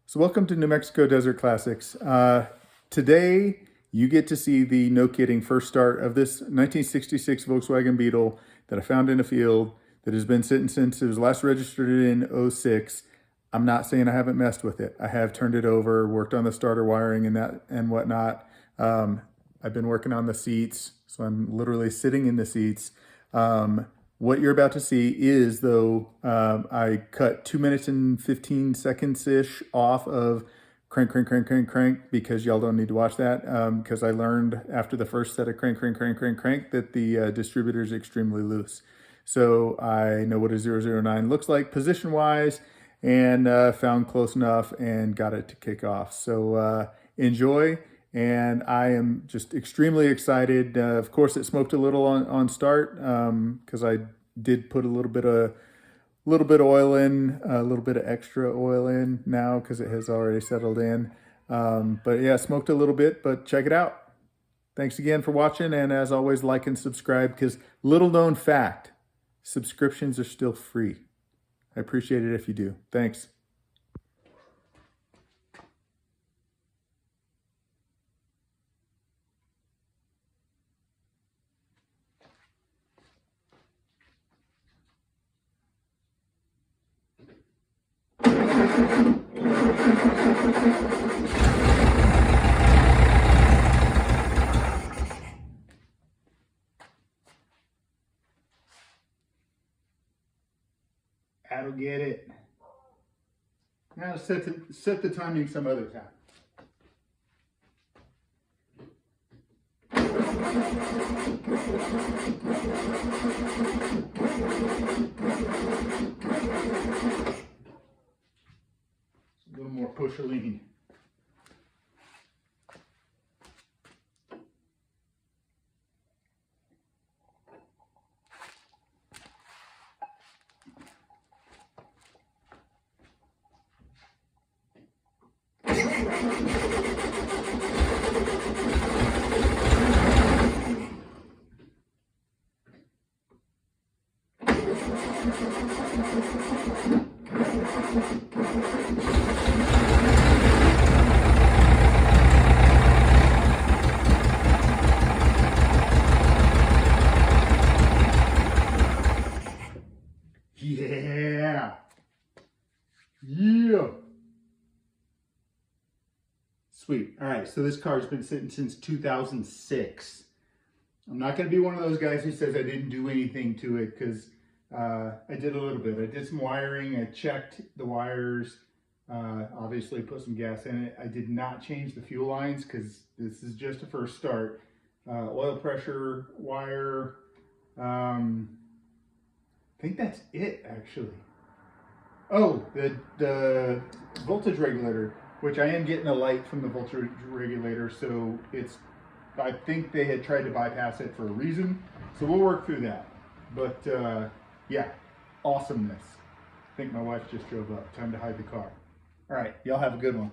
So welcome to New Mexico Desert Classics. Today you get to see the, no kidding, first start of this 1966 Volkswagen Beetle that I found in a field that has been sitting since it was last registered in '06. I'm not saying I haven't messed with it. I have turned it over, worked on the starter wiring and that and whatnot. I've been working on the seats, so I'm literally sitting in the seats. What you're about to see is, though, I cut 2 minutes and 15 seconds-ish off of crank, crank, crank, crank, crank, because y'all don't need to watch that, because I learned after the first set of crank, crank, crank, crank, crank that the distributor is extremely loose. So I know what a 009 looks like position-wise, and found close enough and got it to kick off. So enjoy. And I am just extremely excited. Of course, it smoked a little on start because I did put a little bit of oil in, a little bit of extra oil in now because it has already settled in. But yeah, smoked a little bit, but check it out. Thanks again for watching, and as always, like and subscribe, because little known fact, subscriptions are still free. I appreciate it if you do. Thanks. That'll get it. Now set the timing some other time. A little more push or lean. Yeah. Yeah. Sweet. All right, so this car's been sitting since 2006. I'm not going to be one of those guys who says I didn't do anything to it, because I did a little bit. I did some wiring. I checked the wires, obviously put some gas in it. I did not change the fuel lines because this is just a first start. Oil pressure wire. I think that's it, actually. Oh, the voltage regulator, which I am getting a light from the voltage regulator, so it's, I think they had tried to bypass it for a reason, so we'll work through that. But yeah, awesomeness. I think my wife just drove up. Time to hide the car. All right, y'all have a good one.